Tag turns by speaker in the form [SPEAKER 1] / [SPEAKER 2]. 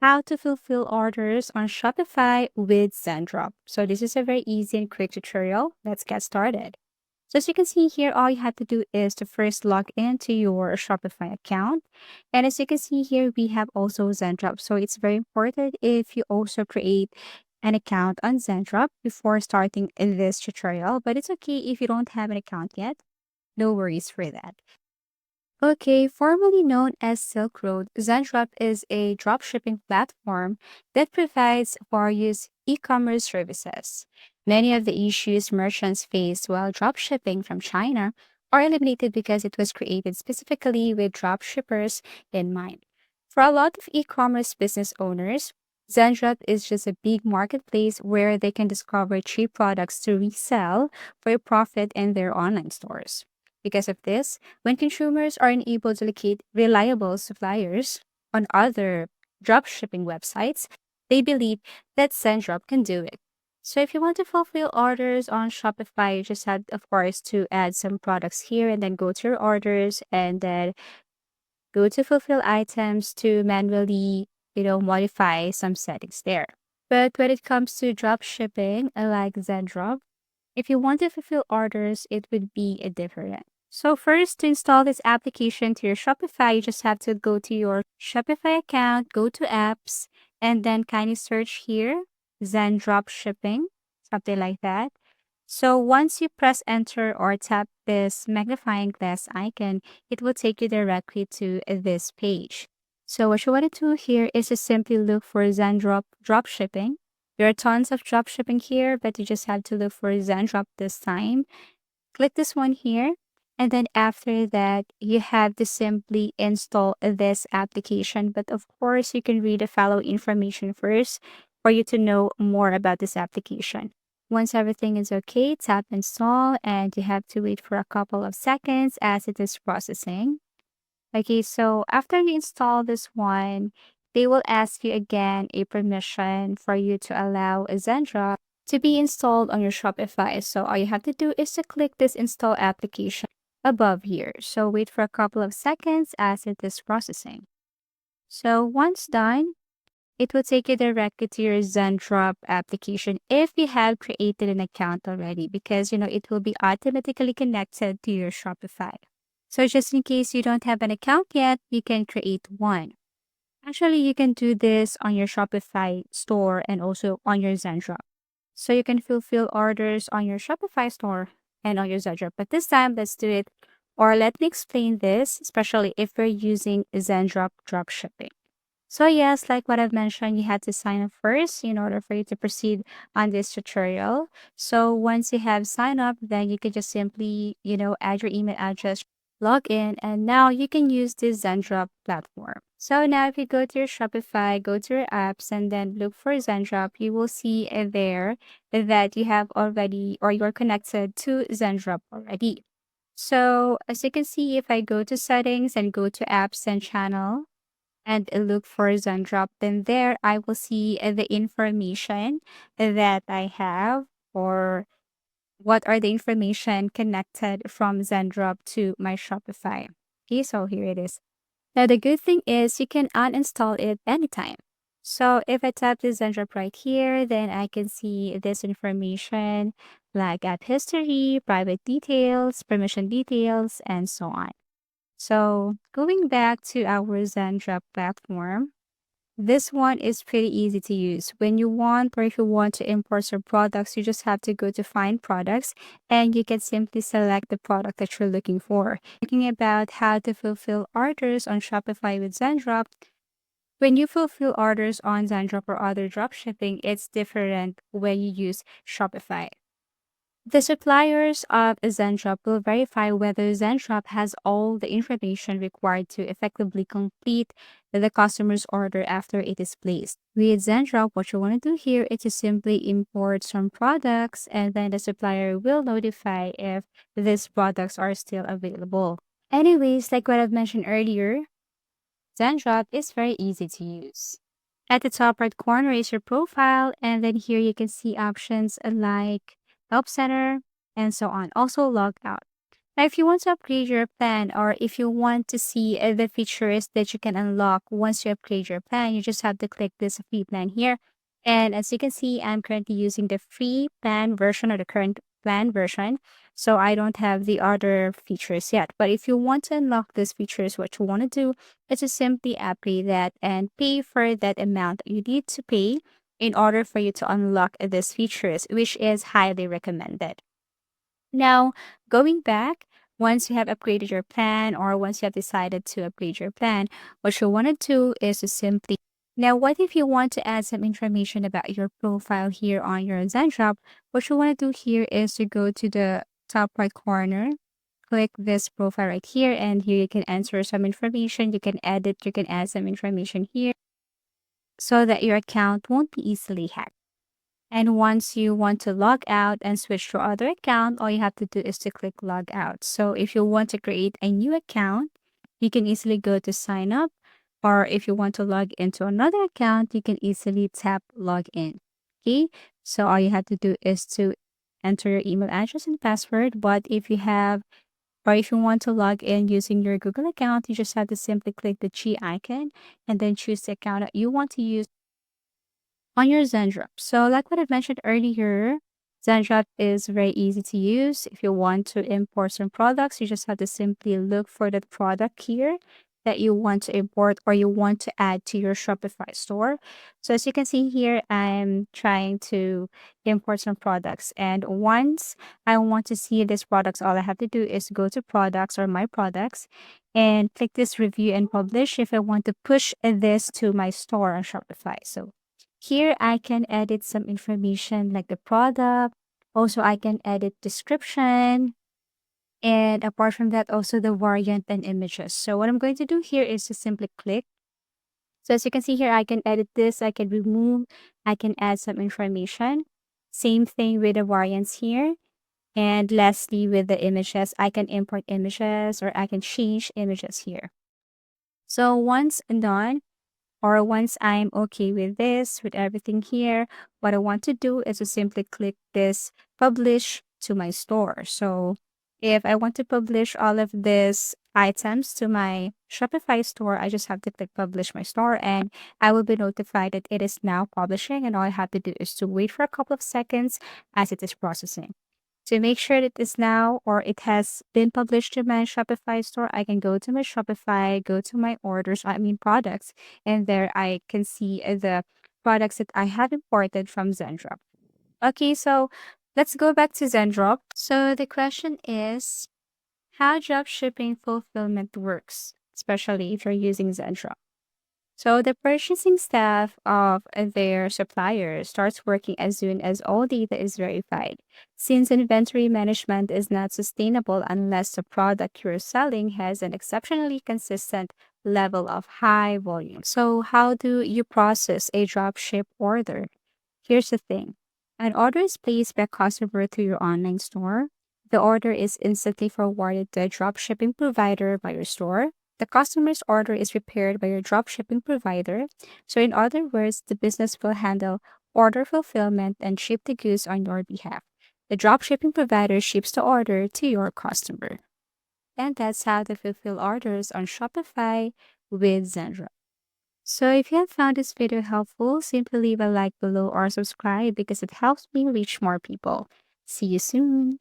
[SPEAKER 1] How to fulfill orders on Shopify with Zendrop. So this is a very easy and quick tutorial. Let's get started. So as you can see here, all you have to do is to first log into your Shopify account. And as you can see here, we have also Zendrop. So it's very important if you also create an account on Zendrop before starting in this tutorial. But it's okay if you don't have an account yet. No worries for that. Okay, formerly known as Silk Road, Zendrop is a dropshipping platform that provides various e-commerce services. Many of the issues merchants face while dropshipping from China are eliminated because it was created specifically with dropshippers in mind. For a lot of e-commerce business owners, Zendrop is just a big marketplace where they can discover cheap products to resell for a profit in their online stores. Because of this, when consumers are unable to locate reliable suppliers on other dropshipping websites, they believe that Sendrop can do it. So if you want to fulfill orders on Shopify, you just have, of course, to add some products here and then go to your orders and then go to fulfill items to manually, modify some settings there. But when it comes to dropshipping, like Zendrop, if you want to fulfill orders, it would be a different. So first, to install this application to your Shopify, you just have to go to your Shopify account, go to apps, and then kindly search here, Zen Drop Shipping, something like that. So once you press enter or tap this magnifying glass icon, it will take you directly to this page. So what you want to do here is to simply look for Zendrop Dropshipping. There are tons of dropshipping here, but you just have to look for Zendrop this time. Click this one here. And then after that, you have to simply install this application. But of course, you can read the follow information first for you to know more about this application. Once everything is okay, tap install and you have to wait for a couple of seconds as it is processing. Okay, so after you install this one, they will ask you again a permission for you to allow Zendra to be installed on your Shopify. So all you have to do is to click this install application above here. So wait for a couple of seconds as it is processing. So once done, it will take you directly to your Zendrop application if you have created an account already because it will be automatically connected to your Shopify. So just in case you don't have an account yet, you can create one. Actually, you can do this on your Shopify store and also on your Zendrop. So you can fulfill orders on your Shopify store and on your Zendrop. But this time, let's do it. Or let me explain this, especially if we're using Zendrop dropshipping. So yes, like what I've mentioned, you had to sign up first in order for you to proceed on this tutorial. So once you have signed up, then you can just simply, add your email address, log in, and now you can use this Zendrop platform. So now if you go to your Shopify, go to your apps, and then look for Zendrop, you will see there that you have already or you're connected to Zendrop already. So as you can see, if I go to settings and go to apps and channel, and look for Zendrop, then there I will see the information that I have or what are the information connected from Zendrop to my Shopify. Okay, so here it is. Now the good thing is you can uninstall it anytime. So if I tap the Zendrop right here, then I can see this information like app history, private details, permission details, and so on. So going back to our Zendrop platform, this one is pretty easy to use. When you want or if you want to import some products, you just have to go to find products and you can simply select the product that you're looking for. Thinking about how to fulfill orders on Shopify with Zendrop, when you fulfill orders on Zendrop or other drop shipping, it's different when you use Shopify. The suppliers of Zendrop will verify whether Zendrop has all the information required to effectively complete the customer's order after it is placed. With Zendrop, what you want to do here is to simply import some products and then the supplier will notify if these products are still available. Anyways, like what I've mentioned earlier, Zendrop is very easy to use. At the top right corner is your profile, and then here you can see options like Help Center and so on. Also log out. Now, if you want to upgrade your plan or if you want to see the features that you can unlock once you upgrade your plan, you just have to click this free plan here. And as you can see, I'm currently using the free plan version or the current plan version. So I don't have the other features yet. But if you want to unlock these features, what you want to do is to simply upgrade that and pay for that amount that you need to pay in order for you to unlock these features, which is highly recommended. Now, going back, once you have upgraded your plan or once you have decided to upgrade your plan, what you want to do is to simply. Now, what if you want to add some information about your profile here on your Zendrop? What you want to do here is to go to the top right corner, click this profile right here, and here you can enter some information. You can edit, you can add some information here so that your account won't be easily hacked. And once you want to log out and switch to other account, all you have to do is to click log out. So if you want to create a new account, you can easily go to sign up. Or if you want to log into another account, you can easily tap log in. Okay. So all you have to do is to enter your email address and password. But if you have, or if you want to log in using your Google account, you just have to simply click the G icon and then choose the account that you want to use on your Zendrop. So like what I mentioned earlier, Zendrop is very easy to use. If you want to import some products, you just have to simply look for that product here that you want to import or you want to add to your Shopify store. So as you can see here, I'm trying to import some products. And once I want to see these products, all I have to do is go to products or my products and click this review and publish if I want to push this to my store on Shopify. So here I can edit some information like the product. Also, I can edit description. And apart from that, also the variant and images. So what I'm going to do here is to simply click. So as you can see here, I can edit this, I can remove, I can add some information. Same thing with the variants here. And lastly, with the images, I can import images or I can change images here. So once done, or once I'm okay with this, with everything here, what I want to do is to simply click this publish to my store. So if I want to publish all of these items to my Shopify store, I just have to click publish my store and I will be notified that it is now publishing. And all I have to do is to wait for a couple of seconds as it is processing. To make sure that it's now or it has been published to my Shopify store, I can go to my Shopify, go to my orders, I mean products, and there I can see the products that I have imported from Zendrop. Okay, so let's go back to Zendrop. So the question is how drop shipping fulfillment works, especially if you're using Zendrop. So the purchasing staff of their supplier starts working as soon as all data is verified, since inventory management is not sustainable unless the product you're selling has an exceptionally consistent level of high volume. So how do you process a dropship order? Here's the thing. An order is placed by a customer to your online store. The order is instantly forwarded to a dropshipping provider by your store. The customer's order is prepared by your dropshipping provider. So, in other words, the business will handle order fulfillment and ship the goods on your behalf. The dropshipping provider ships the order to your customer. And that's how to fulfill orders on Shopify with Zenra. So if you have found this video helpful, simply leave a like below or subscribe because it helps me reach more people. See you soon.